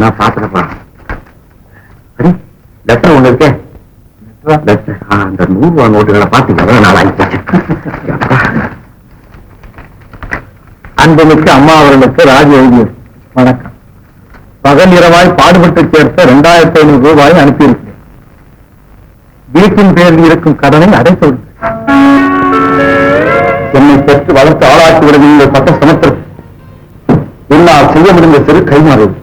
நான் பாத்துறப்பா. லெட்டர் ஒண்ணு இருக்கேன். அந்த 100 ரூபா நோட்டுகளை பாத்தீங்கன்னா நான் வாங்கிட்டேன். அன்புமிக்க அம்மா அவர்களுக்கு ராஜு எழுதியது. வணக்கம். பகல் இரவாய் பாடுபட்டு சேர்த்த 2500 ரூபாய் அனுப்பியிருக்கிறேன். வீட்டின் பேரில் இருக்கும் கடனை அடைத்து என்னை பெற்று வளர்த்து ஆளாக்கிவிட நீங்கள் பட்ட சமத்திற்கு என்னால் செய்ய முடிந்த சிறு கைமாறுவது.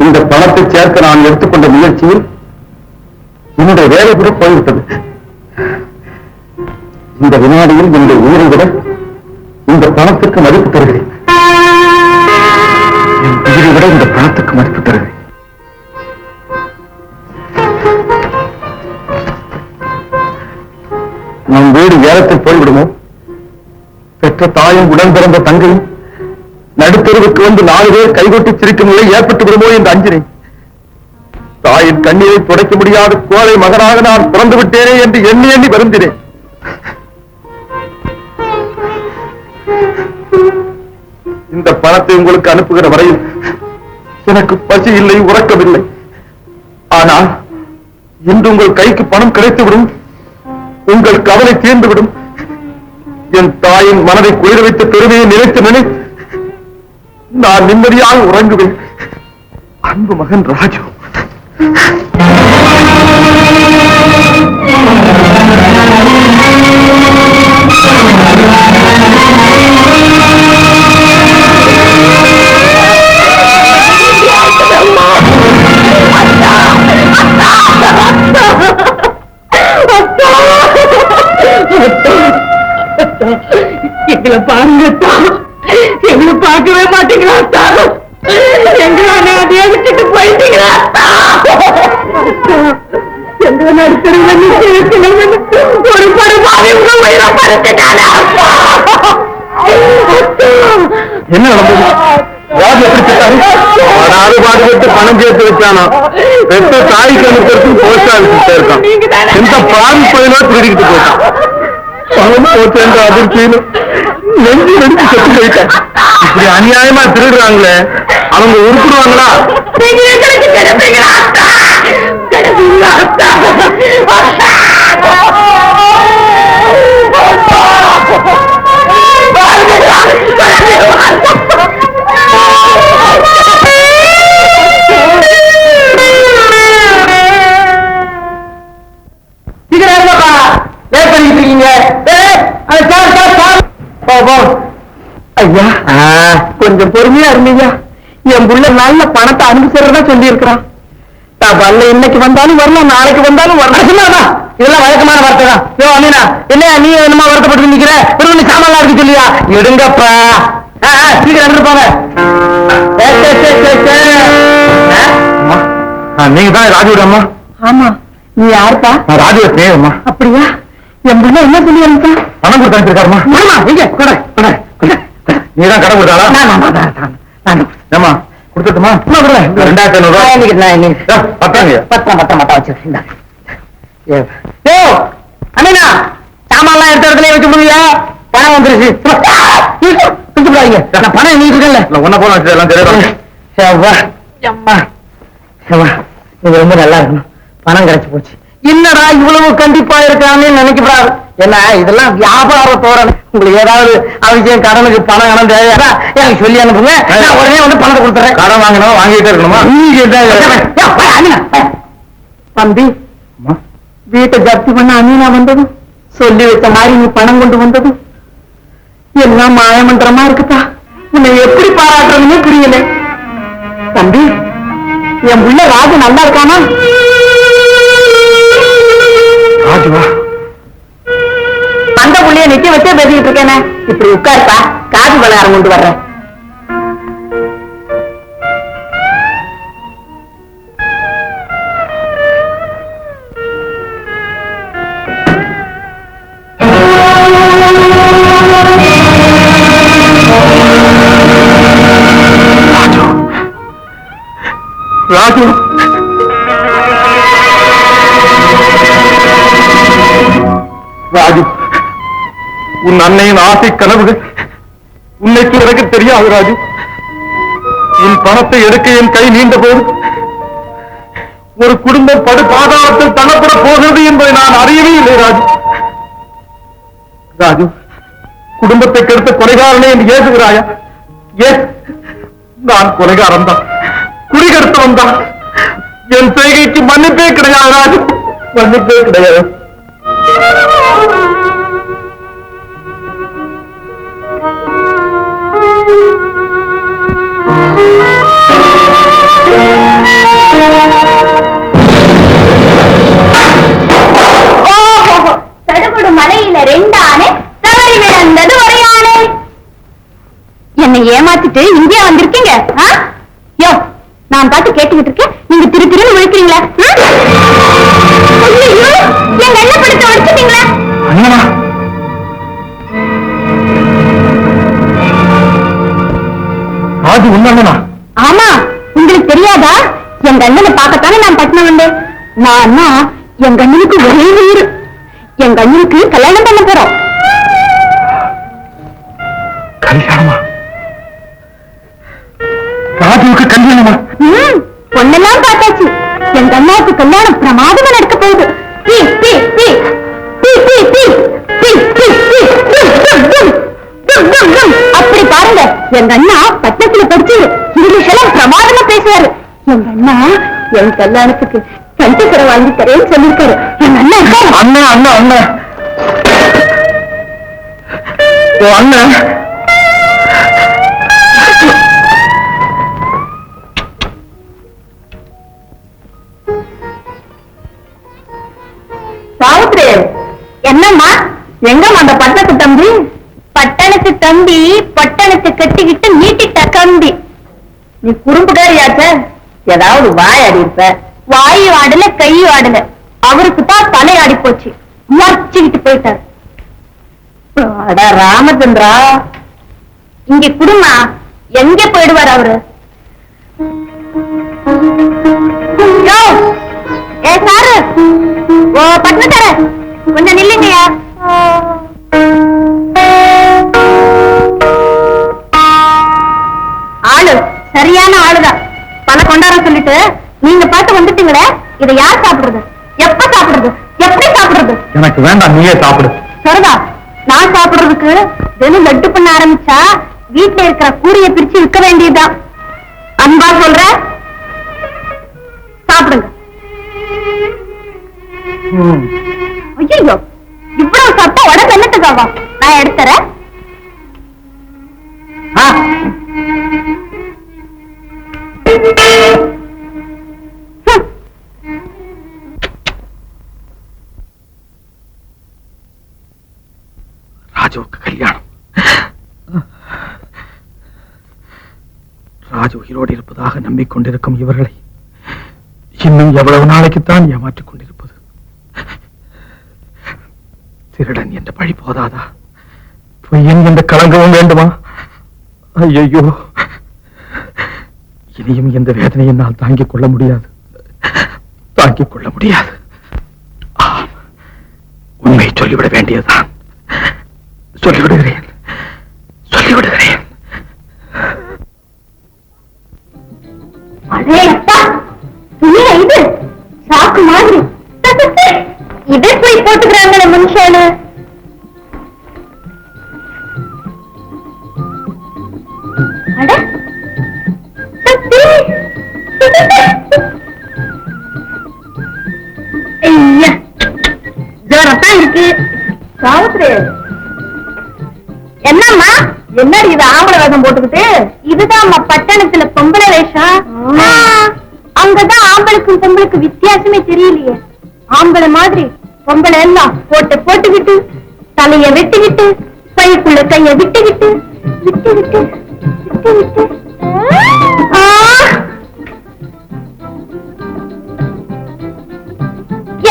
இந்த பணத்தை சேர்க்க நான் எடுத்துக்கொண்ட முயற்சியில் என்னுடைய வேலை கூட போய்விட்டது. இந்த வினாடியில் என்னுடைய உயிரை விட இந்த பணத்துக்கு மதிப்பு தருகிறேன். என் உயிரை விட இந்த பணத்துக்கு மதிப்பு தருகிறேன். நம் வீடு ஏலத்தில் போய்விடுமோ? பெற்ற தாயும் உடன் பிறந்த தங்கையும் நடுத்தெருவுக்கு வந்து 4 பேர் கைகொட்டி சிரிக்கும் நிலை ஏற்பட்டு விடுமோ என்று அஞ்சினேன். தாயின் கண்ணீரை துடைக்க முடியாத கோலை மகனாக நான் பிறந்து விட்டேனே என்று எண்ணி எண்ணி வருந்தினேன். இந்த பணத்தை உங்களுக்கு அனுப்புகிற வரையில் எனக்கு பசி இல்லை, உறக்கமில்லை. ஆனால் இன்று உங்கள் கைக்கு பணம் கிடைத்துவிடும், உங்கள் கவலை தீர்ந்துவிடும். என் தாயின் மனதை குளிர வைத்த பெருமையை நினைத்து நினைத்து நான் நிம்மதியாக உறங்குவேன். அன்பு மகன் ராஜு. எங்களை பாருங்கத்தா, எங்களை பார்க்கவே மாட்டீங்களா? எங்களை அதையே விட்டுட்டு போயிட்டீங்களா? எங்களை நடுத்தருவில் ஒரு பருமாவி உங்க உயிரை பறிச்சுட்டானா? என்ன நடந்தது? ராஜு எப்படி செத்தாரு? பாடுபட்டு பணம் சேர்த்து வச்சானா? பெற்ற தாய்க்கு அனுப்புறதுக்கு போஸ்ட் ஆஃபீஸ் போயிருக்கான். எந்த பாவி பயிலோ திருடிக்கிட்டு போயிட்டான். பணம் போச்சு என்ற அதிர்ச்சியில நெஞ்சு நடிச்சு செத்து போயிட்டேன். இப்படி அநியாயமா திருடுறாங்களே, அவங்க உருப்பிடுவாங்களா? ஐயா கொஞ்சம் பொறுமையா இருந்தீங்க. என் புள்ள நல்ல பணத்தை அனுப்பிச்சுறதா சொல்லி இருக்கிறான். தபால்ல இன்னைக்கு வந்தாலும் வரலாம், நாளைக்கு வந்தாலும் வரலாம். இதெல்லாம் வழக்கமான வார்த்தை தான். அமீனா, என்ன நீ என்னமா வருத்தப்பட்டு நிக்கிற? ஒரு சாமான்லாம் இருக்கு சொல்லியா? எடுங்கப்பா. சீக்கிரம் இருப்பாங்க. நீங்க தான் ராஜுவோட அம்மா? ஆமா. நீ யாருப்பா? ராஜுவோட பேருமா? அப்படியா? என் பிள்ளை என்ன சொல்லி அனுப்பா? பணம் கொடுத்து அனுப்பியிருக்காருமா. நீதான் கடை கொடுத்தாளா? ஏமா கொடுத்துட்டுமா? 2500 ரூபாய். பத்திரம் வச்சு. அண்ணா சாமான்லாம் எடுத்த இடத்துல வச்சு முடியா? பணம் வந்துருச்சு. பணம் எங்க இருக்கல ஒன்ன போன எல்லாம் தெரியும். இது ரொம்ப நல்லா இருக்கணும். பணம் கிடைச்சு போச்சு. என்னடா இவ்வளவு கண்டிப்பா இருக்கான்னு நினைக்கிறாரு. என்ன இதெல்லாம் வியாபார தோரணை. உங்களுக்கு ஏதாவது அவசியம் கடனுக்கு பணம் கணம் தேவையா எனக்கு சொல்லி அனுப்புங்க. நான் உடனே வந்து பணத்தை கொடுத்துறேன். கடன் வாங்கணும், வாங்கிட்டே இருக்கணுமா? தம்பி, வீட்டை ஜப்தி பண்ண அமீனா வந்ததும் சொல்லி வச்ச மாதிரி நீ பணம் கொண்டு வந்ததும் எல்லாம் மாயமன்றமா இருக்குதா? உன்னை எப்படி பாராட்டுறதுன்னு புரியல. தம்பி, என் புள்ள ராஜு நல்லா இருக்கானா? ராஜுவா? அந்த புள்ளைய நிக்க வச்சே பேசிக்கிட்டு இருக்கேனே. இப்படி உட்காருப்பா, காது பலகாரம் கொண்டு வர்றேன். ராஜு, ராஜு, உன் அன்னையின் ஆசை கனவுகள் உன்னைக்கு எனக்கு தெரியாது ராஜு. என் பணத்தை எடுக்க என் கை நீண்ட போது ஒரு குடும்பம் படு பாதாளத்தில் தள்ளப்பட போகிறது என்பதை நான் அறியவே இல்லை ராஜு. ராஜு, குடும்பத்தை கெடுத்த கொலைகாரனே என்று ஏசுகிறாயா? ஏன் நான் கொலைகாரன் தான், குடிகெடுத்தவன் தான். என் செய்கைக்கு மன்னிப்பே கிடையாது ராஜு, மன்னிப்பே கிடையாது. தடுகுடு மலையில 2 ஆனை தவறி விழுந்தது ஒரு யானை. என்னை ஏமாத்திட்டு இந்தியா வந்திருக்கீங்க? யோ, நான் பாட்டு கேட்டுக்கிட்டு இருக்கேன், நீங்க திருன்னு விழிக்கிறீங்களா? எங்க என்ன படுத்த வச்சுட்டீங்களா? ராஜு உண்மையா? ஆமா, உங்களுக்கு தெரியாதா? எங்க அண்ணனை பார்க்கத்தானே நான் பட்டினம் வந்தேன். நான் எங்க அண்ணனுக்கு ஒரே உயிர். எங்க அண்ணனுக்கு கல்யாணம் பண்ண போறோம். கல்யாணமா? ராஜுவுக்கு கல்யாணமா? பொண்ணெல்லாம் பார்த்தாச்சு. எங்க அண்ணாவுக்கு கல்யாணம் பிரமாதமா நடக்க போகுது. அப்படி பாருங்க, எங்க அண்ணா பட்டணத்துல படிச்சு இங்கிலீஷ் எல்லாம் பிரமாதமா பேசுவாரு. எங்க அண்ணா என் கல்யாணத்துக்கு கண்டிப்பரை வாங்கி தரேன்னு சொல்லிருக்காரு. எங்க அண்ணா இருக்காரு. அண்ணா அண்ணா அண்ணா அண்ணா சாவித்ரி, என்னம்மா? எங்கம்மா அந்த பட்டணத்து தம்பி? பட்டணத்து தம்பி பட்டணத்தை கட்டிக்கிட்டு நீட்டிட்ட கம்பி. நீ குறும்புகாரியாச்ச, ஏதாவது வாயாடி இருப்ப. வாயு ஆடல, கையு ஆடல. அவருக்கு தான் தலையாடி போச்சு, மறைச்சுக்கிட்டு போயிட்டார். அட ராமச்சந்திரா, இங்க குடுமா, எங்க போயிடுவார் அவரு? ஏ சாரு, ஓ பட்டணக்கார, கொஞ்சம் நில்லுங்கயா. ஆளு சரியான ஆளுதான். பல கொண்டாட சொல்லிட்டு நீங்க பார்த்து வந்துட்டீங்களே, இதை யார் சாப்பிடுறது? எப்ப சாப்பிடுறது? எப்படி சாப்பிடுறது? எனக்கு வேண்டாம், நீயே சாப்பிடு. சரிதா, நான் சாப்பிடுறதுக்கு தினம் லட்டு பண்ண ஆரம்பிச்சா வீட்டுல இருக்கிற கூரையை பிரிச்சு விற்க வேண்டியதுதான். அன்பா சொல்ற, சாப்பிடுங்க. ஐயோ, இவ்வளவு சாப்பிட்டா உடம்பு என்னத்துக்காவா? நான் எடுத்துறேன். ராஜுவுக்கு கல்யாணம். ராஜு உயிரோடு இருப்பதாக நம்பிக்கொண்டிருக்கும் இவர்களை இன்னும் எவ்வளவு நாளைக்குத்தான் ஏமாற்றிக் கொண்டிருப்பது? திருடன் என்ற பழி போதாதா? பொய்யன் என்ற கலங்கவும் வேண்டுமா? ஐயோ, இனியும் இந்த வேதனையை என்னால் தாங்கிக் கொள்ள முடியாது, தாங்கிக் கொள்ள முடியாது. உண்மையை சொல்லிவிட வேண்டியதுதான். சொல்லிவிடுகிறேன், சொல்லிவிடுகிறேன். இது சாக்கு மாதிரி இதை போய் போட்டுக்கிறாங்களே மனுஷனு. ஜோரத்தான் இருக்கு. சாவித்ரி, என்னம்மா? என்னடி இது ஆம்பளை வேஷம் போட்டுக்கிட்டு? இதுதான் பட்டணத்துல பொம்பளை வேஷம். அங்கதான் ஆம்பளுக்கும் பொம்பளுக்கு வித்தியாசமே தெரியலையே. ஆம்பளை மாதிரி பொம்பளை எல்லாம் போட்டுக்கிட்டு தலைய வெட்டிக்கிட்டு பைக்குள்ள கைய விட்டுக்கிட்டு விட்டு விட்டு விட்டு விட்டு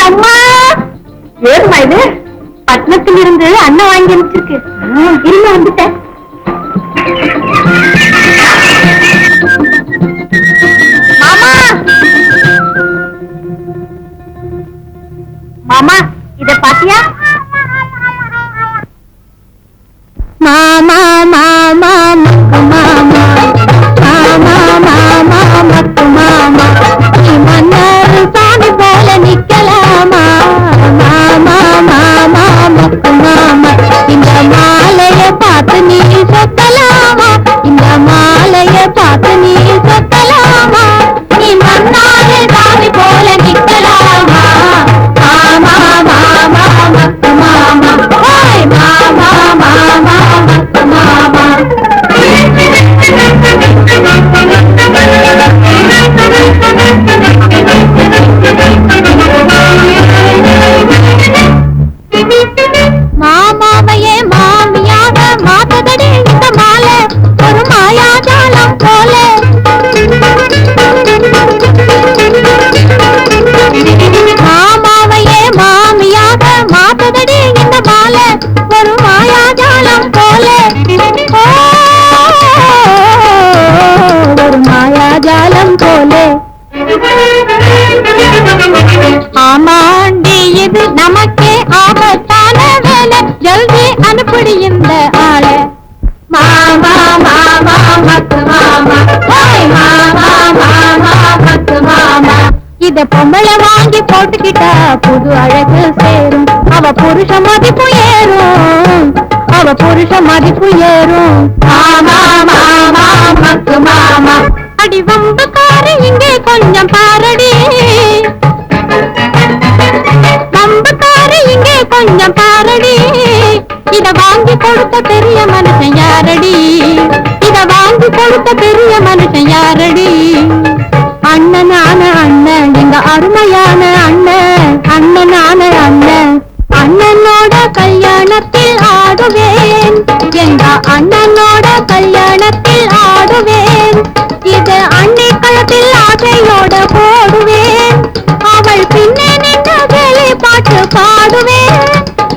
அம்மா, ஏதுமா இது? பட்டணத்தில் இருந்து அண்ணன் வாங்கி அனுப்பிச்சிருக்கு. இருங்க, வந்துட்டேன். மாமா, மாமா, இத பாத்தியா? மாமா மாமா மாமா மாமா இத பொம்பளை வாங்கி போட்டுக்கிட்டா புது அழகு சேரும். அவ புருஷ மதிப்பு ஏறும், அவ புருஷ மதிப்பு ஏறும். மாமா மாமா மக்கு மாமா அடி வம்புக்காரி இங்கே கொஞ்சம் பாரடி, வம்புக்காரி இங்கே கொஞ்சம் பாரடி. இத வாங்கி கொடுத்த பெரிய மனுஷன் யாரடி, இத வாங்கி கொடுத்த பெரிய மனுஷன் யாரடி. அண்ணனான அண்ணன் எங்க அருமையான அண்ணன், அண்ணனான அண்ணன். அண்ணனோட கல்யாணத்தில் ஆடுவேன், எங்க அண்ணனோட கல்யாணத்தில் ஆடுவேன். இது அன்னை களத்தில் ஆசையோட போடுவேன், அவள் பின்னே நின்று வேலை பாட்டு பாடுவேன்.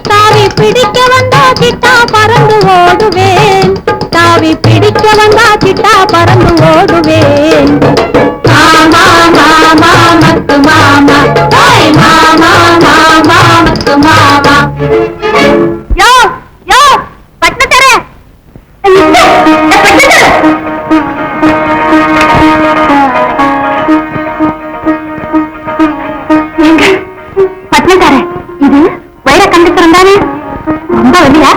தாவி பிடிக்க வந்தா கிட்டா பறந்து ஓடுவேன், தாவி பிடிக்க வந்தா கிட்டா பறந்து ஓடுவேன். மாமா மாமா மக்கு மாமா, ஓய் மாமா மாமா மக்கு மாமா. யோ யோ பட்டத்தர பட்டத்தர இது வைர கண்டுக்கிறோம் தானே, ரொம்ப வெளியா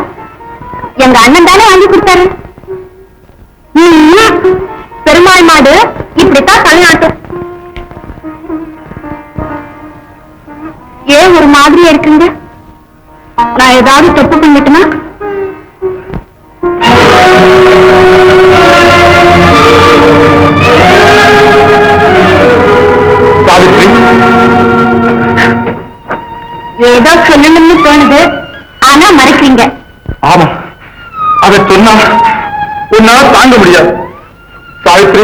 எங்க அண்ணன் தானே வாங்கி கொடுத்தாரு. பெருமாள் மாடு இப்படித்தான் தலைநாட்டும். ஏன் ஒரு மாதிரியா இருக்குங்க, நான் ஏதாவது தப்பு பண்ணிட்டுனா? ஏதோ சொல்லணும்னு தோணுது, ஆனா மறைக்கிறீங்க. ஆமா, அதை சொன்னா உன்னால தாங்க முடியாது. சாவித்ரி,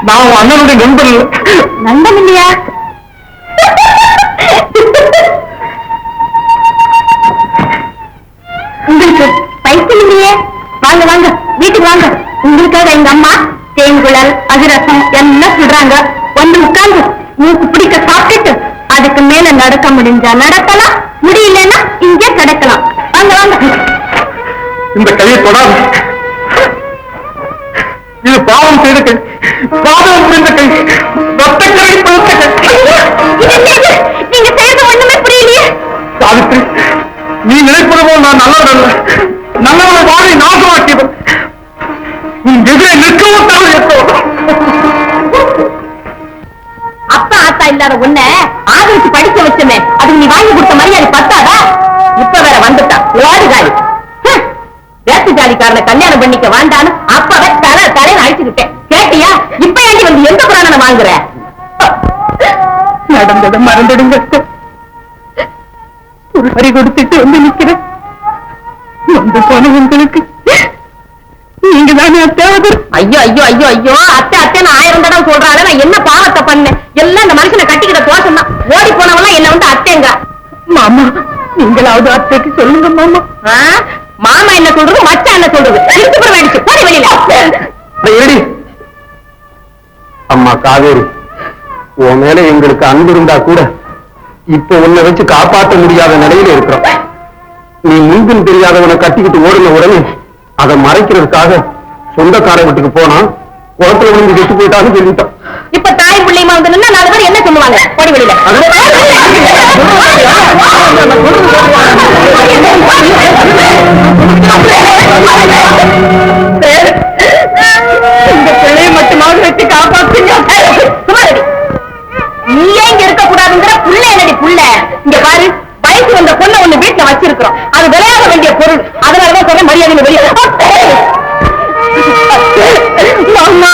நான் உன் அண்ணனுடைய நண்பன் இல்லை. நண்பன் இல்லையா? உங்களுக்கு பைத்தியம் இல்லையே. வாங்க வாங்க வீட்டுக்கு வாங்க, உங்களுக்காக எங்க அம்மா தேங்குழல் அதிரசம் எல்லாம் சொல்றாங்க. வந்து உட்கார்ந்து மூக்கு பிடிக்க சாப்பிட்டுட்டு அதுக்கு மேல நடக்க முடிஞ்சா நடக்கலாம், முடியலன்னா இங்கே கிடக்கலாம். வாங்க வாங்க. இந்த கையை தொடாது, இது பாவம் செய்த கை, பாவம் புரிந்த கை, ரத்தக்கரை பழுத்த கை. நீங்க செய்யறது ஒண்ணுமே புரியலையே. சாவித்ரி, நீ நினைப்பது போல் நான் நல்லவன் அல்ல, நல்லவன் வாழை நாசமாக்கியவன். நீ எதிரே நிற்கவும் தவறு எப்போ. அப்பா ஆத்தா இல்லாத உன்னை ஆதரிச்சு படிக்க வச்சமே, அதுக்கு நீ வாங்கி கொடுத்த மரியாதை பத்தாதா? இப்ப வேற வந்துட்டான் ஓடு காலி. வேட்டு ஜாதிக்காரனை கல்யாணம் பண்ணிக்க வேண்டான்னு அப்பவே தலையில அழிச்சுக்கிட்டேன். கேட்டியா? இப்ப ஏண்டி வந்து எந்த புராணனை வாங்குற? நடந்ததை மறந்துடுங்க, ஒரு வரி கொடுத்துட்டு வந்து நிக்கிறேன். வந்து போன உங்களுக்கு நீங்க தானே அத்தையாவது. ஐயோ ஐயோ ஐயோ ஐயோ, அத்தை அத்தைன்னு 1000 தடவை சொல்றாங்க. நான் என்ன பாவத்தை பண்ணேன்? எல்லாம் இந்த மனுஷனை கட்டிக்கிட்ட தோஷம் தான். ஓடி போனவெல்லாம் என்ன வந்து அத்தைங்க. மாமா, நீங்களாவது அத்தைக்கு சொல்லுங்க மாமா. மாமா என்ன சொல்றது, மச்சா என்ன சொல்றது? வேடிச்சு போடி வெளியில. அம்மா காவேரி, உன் மேல எங்களுக்கு அன்பு இருந்தா கூட இப்ப உன்னை வச்சு காப்பாற்ற முடியாத நிலையில இருக்கிறோம். நீ முன்பின் தெரியாதவனை கட்டிக்கிட்டு ஓடுன உடனே அதை மறைக்கிறதுக்காக சொந்தக்கார வீட்டுக்கு போனா குளத்துல விழுந்து கெட்டு போயிட்டான்னு சொல்லிட்டான். இப்ப தாய் பிள்ளைமா வந்து 4 பேர் என்ன சொல்லுவாங்க? போடி வெளியில. இந்த பிள்ளையை மட்டுமாவது வச்சு காப்பாத்துங்க. நீயே இங்க இருக்க கூடாதுங்கிற புள்ள என்னடி புள்ள? இங்க பாரு, வயசு வந்த பொண்ணை ஒண்ணு வீட்டுல வச்சிருக்கிறோம், அது விளையாட வேண்டிய பொருள். அதனாலதான் சொல்ல மரியாதை வெளியே. மாமா,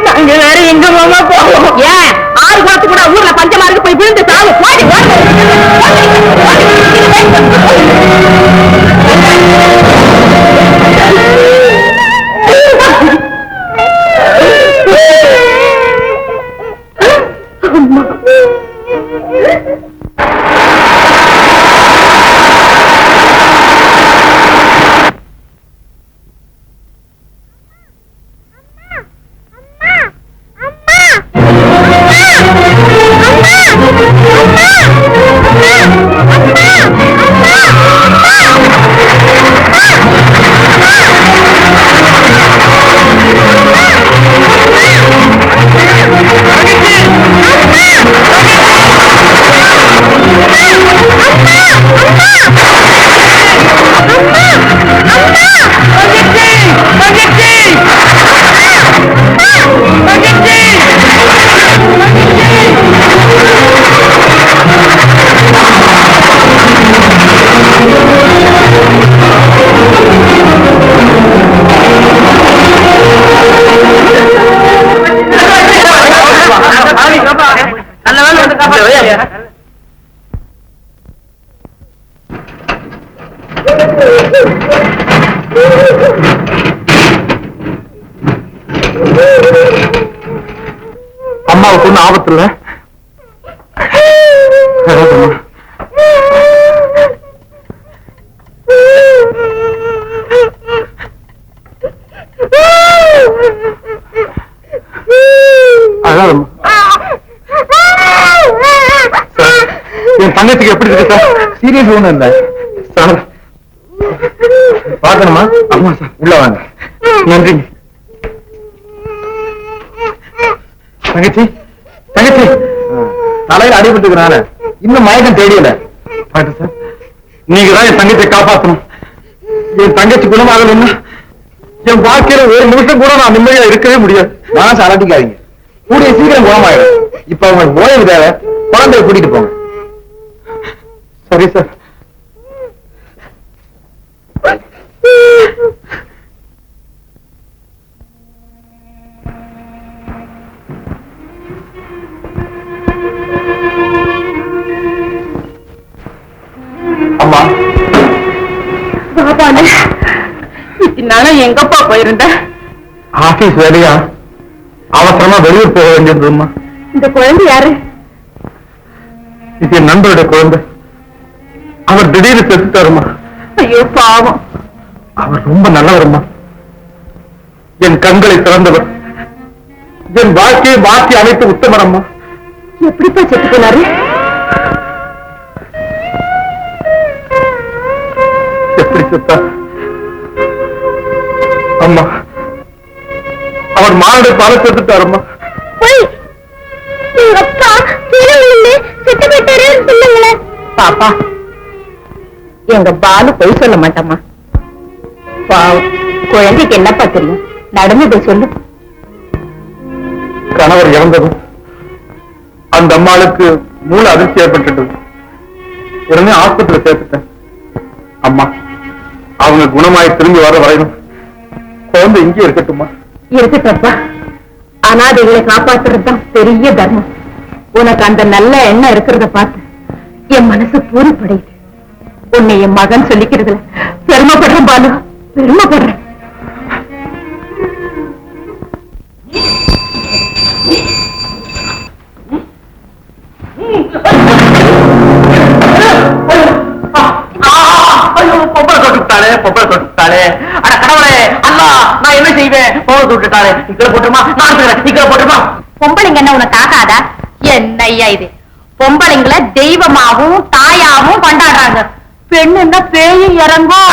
நாங்க வேற எங்க மாமா போவோம்? ஏன் 6 காத்து கூட ஊர்ல பஞ்சமா இருக்கு, போய் விழுந்து சாவு. போடி அம்மா அம்மாவுக்கு ஒன்னும் ஆபத்து இல்ல. என் தங்கத்துக்கு எப்படி இருக்கு சார்? சீரியஸ் ஒண்ணும் இல்ல சார். பார்க்கணுமா? ஆமா சார். உள்ள வாங்க. நன்றி தங்கச்சி. தங்கச்சி தலையில அடிபட்டுக்கிறான இன்னும் மயக்கம் தெரியல. டாக்டர் சார், நீங்க தான் என் தங்கச்சியை காப்பாற்றணும். என் தங்கச்சி குணமாகணும்னா என் வாழ்க்கையில ஒரு நிமிஷம் கூட நான் நிம்மதியா இருக்கவே முடியாது. மனசு அலட்டிக்காதீங்க, கூடிய சீக்கிரம் குணமாயிடும். இப்ப அவங்களுக்கு ஓய்வு தேவை, குழந்தைய கூட்டிட்டு போங்க. சரி சார். அம்மா, இத்தனாலும் எங்கப்பா போயிருந்த? ஆபீஸ் வேலையா அவசரமா வெளியூர் போக வேண்டியதுமா. இந்த குழந்தை யாரு? இது என் நண்பருடைய குழந்தை. அவர் திடீர்னு செத்துட்டாருமா. ஐயோ பாவம். அவர் ரொம்ப நல்லவருமா. என் கண்களை திறந்தவர், என் வாழ்க்கையை மாற்றி அமைத்து உத்தமர் அம்மா. எப்படிப்பா செத்து போனாரு? எப்படி செத்தார் அம்மா? அவர் மாரடை பால செத்துட்டாரம்மா. பாப்பா, எங்க பாலு பொய் சொல்ல மாட்டோமா. பாவம், குழந்தைக்கு என்னப்பா தெரியும்? நடந்ததை சொல்லு. கணவர் இறந்ததும் அந்த அம்மாளுக்கு மூல அதிர்ச்சி ஏற்பட்டுட்டது. உடனே ஆஸ்பத்திரி சேர்த்துட்டேன். அம்மா, அவங்க குணமாய் திரும்பி வர வரையும் குழந்தை இங்கே இருக்கட்டுமா? இருக்கட்டப்பா. அனாதைகளை காப்பாத்துறதுதான் பெரிய தர்மம். உனக்கு அந்த நல்ல எண்ணம் இருக்கிறத பார்த்து என் மனசு பூரிப்படையுது. உன்னை என் மகன் சொல்லிக்கிறதுல பெருமைப்படுறேன் பாலு, பெருமைப்படுறேன். பொம்பளை தொட்டுட்டாளே. அட கடவுளே, அண்ணா நான் என்ன செய்வேன்? பொம்பளை தொட்டுட்டாளே. இக்கட போட்டுமா? நான் இக்கட போட்டுமா? பொம்பளைங்க என்ன உனக்கு ஆகாதா? என்ன ஐயா இது? பொம்பளைங்களை தெய்வமாவும் தாயாவும் கொண்டாடுறாங்க. பெண்ணுன்னா பேயும் இறங்கும்.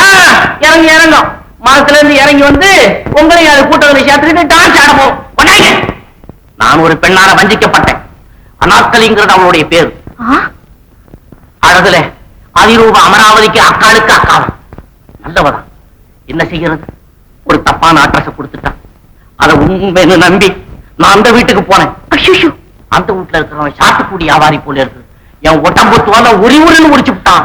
இறங்கும். மரத்துல இருந்து இறங்கி வந்து உங்களையும் அது கூட்டங்களை சேர்த்துக்கிட்டு டான்ஸ் ஆடவும். நான் ஒரு பெண்ணால வஞ்சிக்கப்பட்டேன். அனார்கலிங்கிறது அவளுடைய பேரு. அழகுல அதிரூப அமராவதிக்கு அக்காளுக்கு அக்காவும் நல்லவதான். என்ன செய்யறது? ஒரு தப்பான அட்ரஸ் கொடுத்துட்டான். அதை உண்மைன்னு நம்பி நான் அந்த வீட்டுக்கு போனேன். அந்த வீட்டுல இருக்கிறவன் சாத்துக்குடி வியாபாரி போல இருக்கு. என் ஒட்டம்பொத்து வந்த உரின்னு முடிச்சு விட்டான்.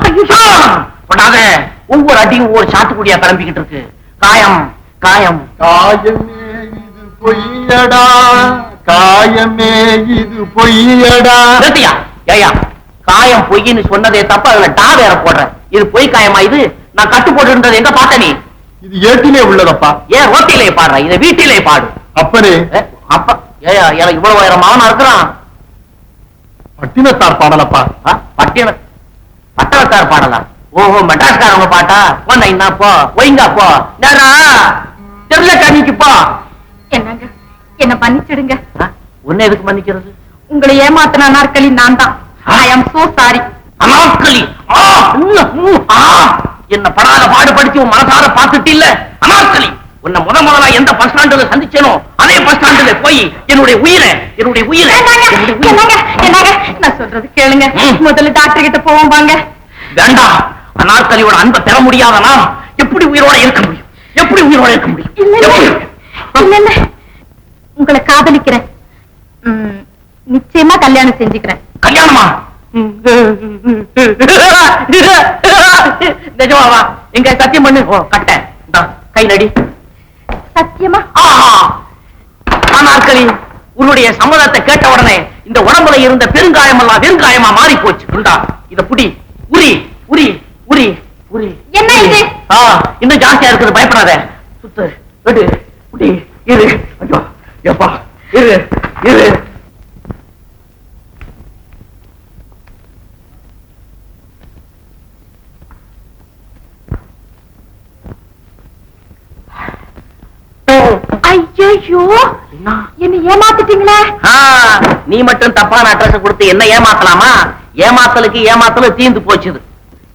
ஒவ்வொரு அடியும் ஒவ்வொரு சாத்துக்குடியா கிளம்பிக்கிட்டு இருக்கு. காயம் காயம். காயமே இது பொய்யடா, காயமே இது பொய்யடா. ஏயா, காயம் பொய்ன்னு சொன்னதே தப்ப அதுல டா வேற போடுற. இது பொய் காயமா? இது நான் கட்டு போட்டு இருந்தது எங்க பார்த்த நீ? இது ஏட்டிலே உள்ளதப்பா. ஏன் ரோட்டிலே பாடுற? இதை வீட்டிலே பாடு. அப்பனே, அப்ப ஏயா எனக்கு இவ்வளவு உயரம் மாவனா இருக்கிறான். பட்டினத்தார் பாடலப்பா. பட்டணத்தார் பாடலாம். ஓஹோ, மெட்ராஸ்காரவங்க பாட்டா? போன என்ன போ, ஒய்ங்கா போ. நேரா தெருல கணிக்கு போ. என்னங்க, என்ன மன்னிச்சிடுங்க. உன்னை எதுக்கு மன்னிக்கிறது? உங்களை ஏமாத்தின நாற்களி நான் தான். ஐ அம் சோ சாரி. அனார்கலி, என்ன படாத பாடுபடுத்தி உன் மனசார பார்த்துட்டு இல்ல அனார்கலி. உன்னை முதலா எந்த பஸ் ஸ்டாண்டுல சந்திச்சேனோ அதே பஸ் ஸ்டாண்டுல போய் என்னுடைய உயிரை நான் சொல்றது கேளுங்க. முதல்ல டாக்டர் கிட்ட போவோம் வாங்க. வேண்டாம். அனார்கலியோட அன்பை பெற முடியாதனா எப்படி உயிரோட இருக்க முடியும்? எப்படி உயிரோட இருக்க முடியும்? இல்ல, உங்களை காதலிக்கிறேன். நிச்சயமா கல்யாணம் செஞ்சுக்கிறேன். கல்யாணமா? நிஜமாவா? எங்க சத்தியம் பண்ணு. கட்ட கை நடி. சத்தியமா? அனார்கலி, உன்னுடைய சம்மதத்தை கேட்ட உடனே இந்த உடம்புல இருந்த பெருங்காயம் எல்லாம் வெறுங்காயமா மாறி போச்சு. உண்டா இத புடி, உரி உரி உரி உரி. என்ன இது? இன்னும் ஜாஸ்தியா இருக்குது, பயப்படாத. சுத்து, வெடு, புடி, இரு. ஐயோ எப்பா, இரு இரு. ஐயோ, என்ன ஏமாத்திட்டீங்களே. நீ மட்டும் தப்பான அட்ரஸ் கொடுத்து என்ன ஏமாத்தலாமா? ஏமாத்தலுக்கு ஏமாத்தல தீந்து போச்சுது.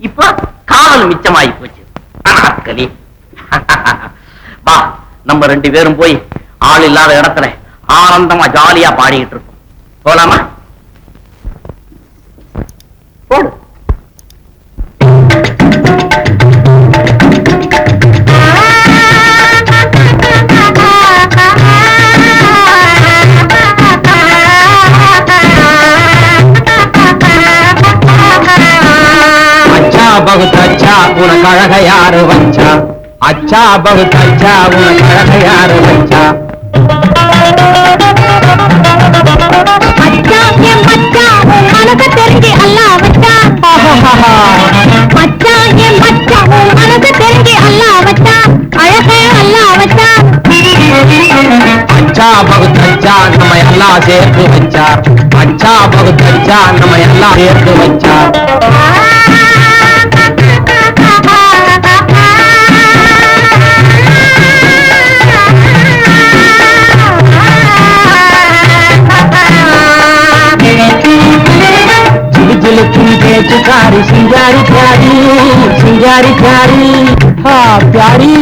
இப்ப காவல் மிச்சமாயி போச்சு. கலி வா, நம்ம 2 பேரும் போய் ஆள் இல்லாத இடத்துல ஆனந்தமா ஜாலியா பாடிக்கிட்டு இருக்கோம். போலாமா? போடு. बहुत अच्छा उनका अழக யாரு வச்சா, अच्छा बहुत अच्छा उनका अழக யாரு வச்சா. மச்சா என் மச்சா உன் மனச தெரிஞ்சு அல்லாஹ் வச்சா. மச்சா என் மச்சா உன் மனச தெரிஞ்சு அல்லாஹ் வச்சா, அழக அல்லாஹ் வச்சா. अच्छा बहुत अच्छा நம்ம எல்லாம் சேர்த்து வச்சா, अच्छा बहुत अच्छा நம்ம எல்லாம் சேர்த்து வச்சா. चिकारी सिंगारी प्यारी, सिंगारी प्यारी, हाँ प्यारी.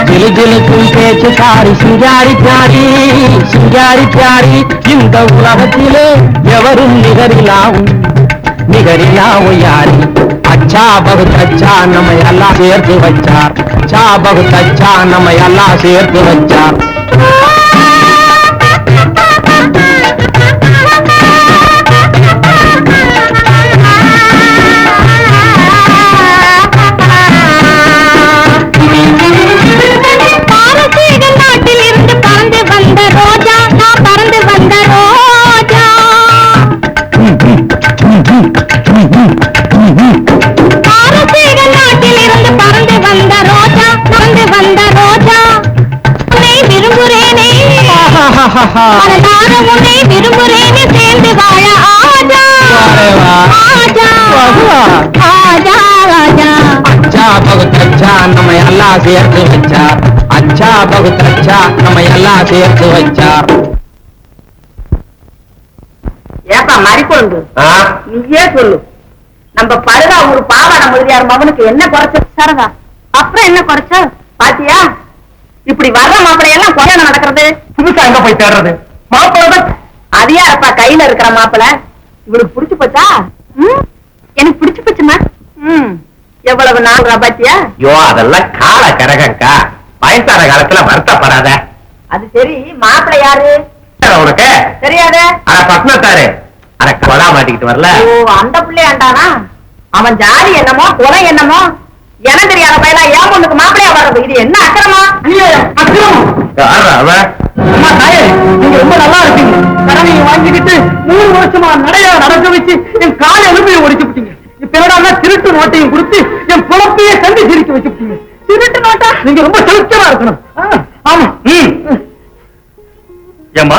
जिल जिल तुमके चिकारी सिंगारी प्यारी, सिंगारी प्यारी. இந்த உலகத்திலே எவரும் நிகரிலாவும் நிகரிலாவு யாரி. अच्छा बहुत अच्छा நம்ம எல்லாம் சேர்த்து வச்சார், अच्छा बहुत अच्छा நம்ம எல்லாம் சேர்த்து வச்சார். சேர்ந்து வாழ ஆஜா ஆஜா ஆஜா ஆஜா. अच्छा बहुत अच्छा நம்ம எல்லாம் சேர்த்து வச்சார், अच्छा बहुत अच्छा நம்ம எல்லாம் சேர்த்து வச்சார். ஏப்பா மறிக்கொண்டு நீயே சொல்லு, நம்ம பருகா ஒரு பாவாட முதலியார் மகனுக்கு என்ன குறைச்ச? சரதா, அப்புறம் என்ன குறைச்சா? பாத்தியா, இப்படி வர்ற மாப்பிள்ளையெல்லாம் கல்யாணம் நடக்கிறது. புதுசா எங்க போய் தேடுறது? மாப்பிள்ளை அது யாரப்பா கையில இருக்கிற மாப்பிள்ளை? இவளுக்கு பிடிச்சு போச்சா? எனக்கு பிடிச்சு போச்சுமா. எவ்வளவு நாள் பாத்தியா? யோ அதெல்லாம் கால கரகங்கா, வயசான காலத்துல வருத்தப்படாத. அது சரி, மாப்பிள்ளை யாரு உனக்கு தெரியாத? பட்னத்தாரு அட கொலா மாட்டிக்கிட்டு வரல. ஓ, அந்த பிள்ளையாண்டானா? அவன் ஜாதி என்னமோ குலை என்னமோ எனக்கு தெரியாத பையனா ஏன் பொண்ணுக்கு மாப்பிள்ளையா வர்றது? இது என்ன அக்கிரமா? அம்மா தாயே, நீங்க ரொம்ப நல்லா இருக்கீங்க. கடனையை வாங்கிக்கிட்டு 3 வருஷமா நடையா நடக்க வச்சு என் காலை எலும்பையும் ஒடிச்சு விட்டீங்க. இப்ப என்னடா திருட்டு நோட்டையும் கொடுத்து என் குழப்பையே சந்தி சிரிக்க வச்சு விட்டீங்க. திருட்டு நோட்டா? நீங்க ரொம்ப சௌக்கியமா இருக்கணும். ஆமா. ஏம்மா,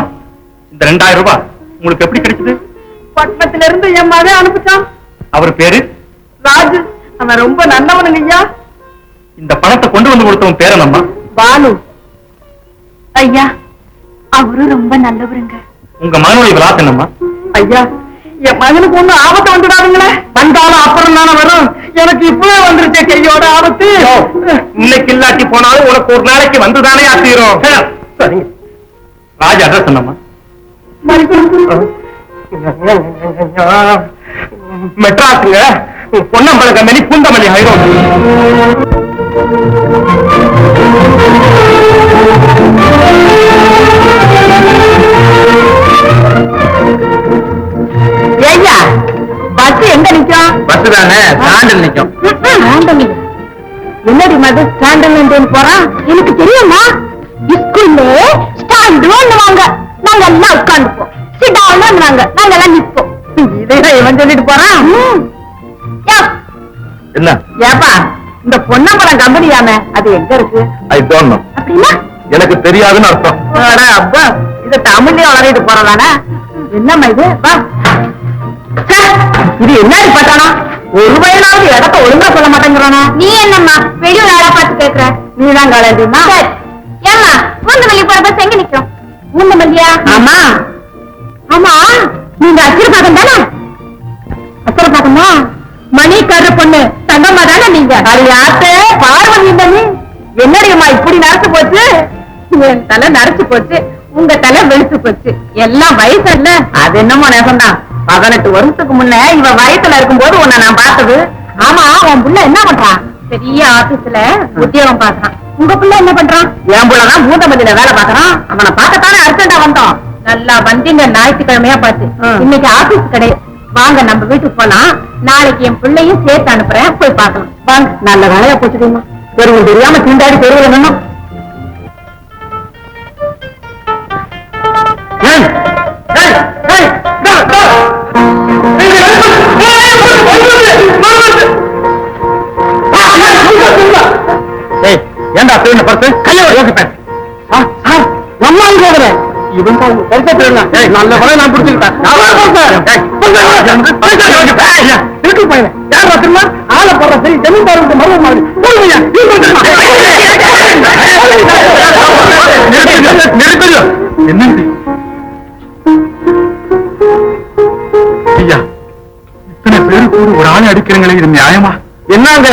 இந்த 2000 ரூபாய் உங்களுக்கு எப்படி கிடைச்சது? பட்டணத்துல இருந்து என் மகன் அனுப்பிச்சான். அவர் பேரு ராஜு. அவன் ரொம்ப நல்லவனுங்க ஐயா. இந்த பணத்தை கொண்டு வந்து கொடுத்தவன் பேர் என்னம்மா? பாலு. ஐயா, அவரு ரொம்ப நல்லவருங்க. உங்க மகனுடைய விலாசம் என்னம்மா? ஐயா, என் மகனுக்கு ஒண்ணு ஆபத்து வந்துடாதுங்களே. வந்தாலும் அப்புறம் தானே வரும். எனக்கு இப்பவே வந்துருச்சே கையோட ஆபத்து. இன்னைக்கு இல்லாட்டி போனாலும் உனக்கு ஒரு நாளைக்கு வந்துதானே ஆத்திரும். சரிங்க. ராஜ அட்ரஸ் என்னம்மா? மெட்ராஸுங்க, பொன்னம்பல கம்பெனி, பூந்தமல்லி ஹைரோட். ஐயா, பஸ் எங்க நிக்கும்? பஸ் தானே, ஸ்டாண்டில் நிக்கும். என்னடி மது ஸ்டாண்டில் போறான்? எனக்கு தெரியுமா, ஸ்கூல்ல ஸ்டாண்ட் வாங்க நாங்க எல்லாம் உட்கார்ந்துப்போம். சிட் டவுன் வாங்க நாங்க எல்லாம் நிப்போம். இதைதான் இவன் சொல்லிட்டு போறான். என்ன? ஏப்பா இந்த பொன்னம்பலம் கம்பெனியாமே அது எங்க இருக்கு? I don't know. அப்படின்னா எனக்கு தெரியாதுன்னு அர்த்தம். அட அப்பா இது தமிழ்லயே வளரிட்டு போறதானே? என்னம்மா இது? வா. ச்சே, இது என்ன பட்டானா? ஒரு வயலாவது இடத்த ஒழுங்கா சொல்ல மாட்டேங்கிறானா? நீ என்னம்மா வெளியூர் ஆளா பார்த்து கேக்குற? நீதான் காலேஜ்னா? ஏமா பூந்தமல்லி போற பஸ் எங்க நிக்கும்? பூந்தமல்லியா? ஆமா. ஆமா நீங்க அச்சிரபாக்கம் தானே? அச்சிரபாக்கமா? மணிக்கார பொண்ணு தங்கம்மா தானே நீங்க? அது யாத்து பார்வதி தண்ணி. என்னடியம்மா இப்படி நரைச்சு போச்சு? என் தலை நரைச்சு போச்சு, உங்க தலை வெளுத்து போச்சு. எல்லாம் வயசு இல்ல. அது என்னமோ நேசம்தான். 18 வருஷத்துக்கு முன்ன இவ வயசுல இருக்கும்போது உன்னை நான் பார்த்தது. ஆமா உன் புள்ள என்ன பண்றான்? பெரிய ஆபீஸ்ல உத்தியோகம் பாக்குறான். உங்க புள்ள என்ன பண்றான்? என் புள்ளதான் பூந்தமல்லியில வேலை பார்க்கறான். அவனை பார்க்கத்தானே அர்ஜென்டா வந்தோம். நல்லா வந்தீங்க ஞாயிற்றுக்கிழமையா பார்த்து. ம். இன்னைக்கு ஆபீஸ் கிடையாது. வாங்க நம்ம வீட்டுக்கு போலாம். நாளைக்கு என் பிள்ளையும் சேர்த்து அனுப்புறேன், போய் பார்க்கலாம். வாங்க. நல்ல வேலையா போச்சுட்டீங்க. தெருவு தெரியாம திண்டாடி தெருவில் நின்னோம். ஏண்டா திரும்ப பார்த்து கையோட யோசிப்பேன். இவன் தான் உங்க பரிசை திருடலாம். நல்ல வேலை நான் பிடிச்சிக்கிட்டேன். ஆளை போடுற சரி ஜமீன்தாருக்கு மருவ மாதிரி என்ன ஐயா, இத்தனை பேரு கூட ஒரு ஆளை அடிக்கிறீங்களே, இது நியாயமா? என்னங்க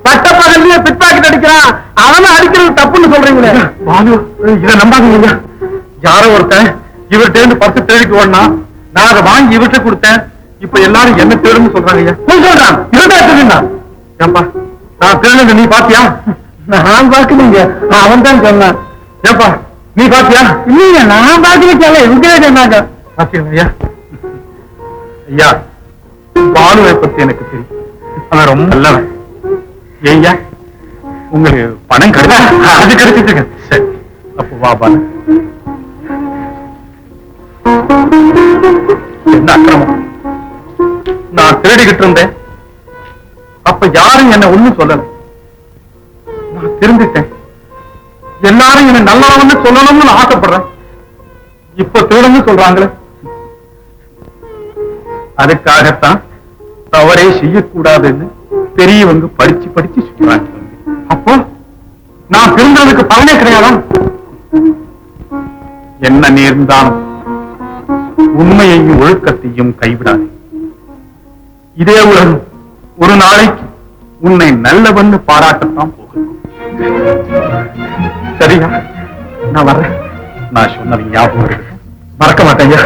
பட்ட பகல்லையே பிட் பாக்கெட் அடிக்கிறான், அவனை அடிக்கிறது தப்புன்னு சொல்றீங்களே. பாலு, இதை நம்பாதீங்க. யாரோ ஒருத்தன் இவர்கிட்ட இருந்து 10 தேடிக்கு ஓடனா, நான் அதை வாங்கி இவர்கிட்ட கொடுத்தேன். இப்ப எல்லாரும் என்ன தேடுன்னு சொல்றாங்க ஐயா. சொல்றான் இவர்தான் திருடுனா. ஏன்பா நான் திருடுங்க நீ பாத்தியா? நான் பாக்கலீங்க, அவன் தான் சொன்னான். ஏப்பா நீ பாத்தியா? இல்லைங்க நான் பாத்துக்கிட்டால இவங்களே சொன்னாங்க. பாத்தியா ஐயா? ஐயா, பாலுவை பத்தி எனக்கு தெரியும். அவன் ரொம்ப நல்லவன். ஐயா உங்களுக்கு பணம் கிடைச்சா அது கிடைச்சிட்டு. சரி அப்போ வா பாலு. என்ன அக்கிரமம்! நான் திருடிக்கிட்டு இருந்தேன். அப்ப யாரும் என்ன ஒண்ணும் சொல்லல. நான் திருந்திட்டேன். எல்லாரும் என்ன நல்லவன்னு சொல்லணும்னு நான் ஆசைப்படுறேன். இப்ப திருடன்னு சொல்றாங்களே, அதுக்காகத்தான் தவறே செய்யக்கூடாதுன்னு பெரியவங்க படிச்சு படிச்சு சொல்றாங்க. அப்போ நான் திருந்ததுக்கு பலனே கிடையாதா? என்ன நேர்ந்தாலும் உண்மையையும் ஒழுக்கத்தையும் கைவிடாது. இதே உலகம் ஒரு நாளைக்கு உன்னை நல்லவன்னு பாராட்டத்தான் போகுது. சரியா? நான் வர்றேன். நான் சொன்னது ஞாபகம் இருக்கு. மறக்க மாட்டேங்க.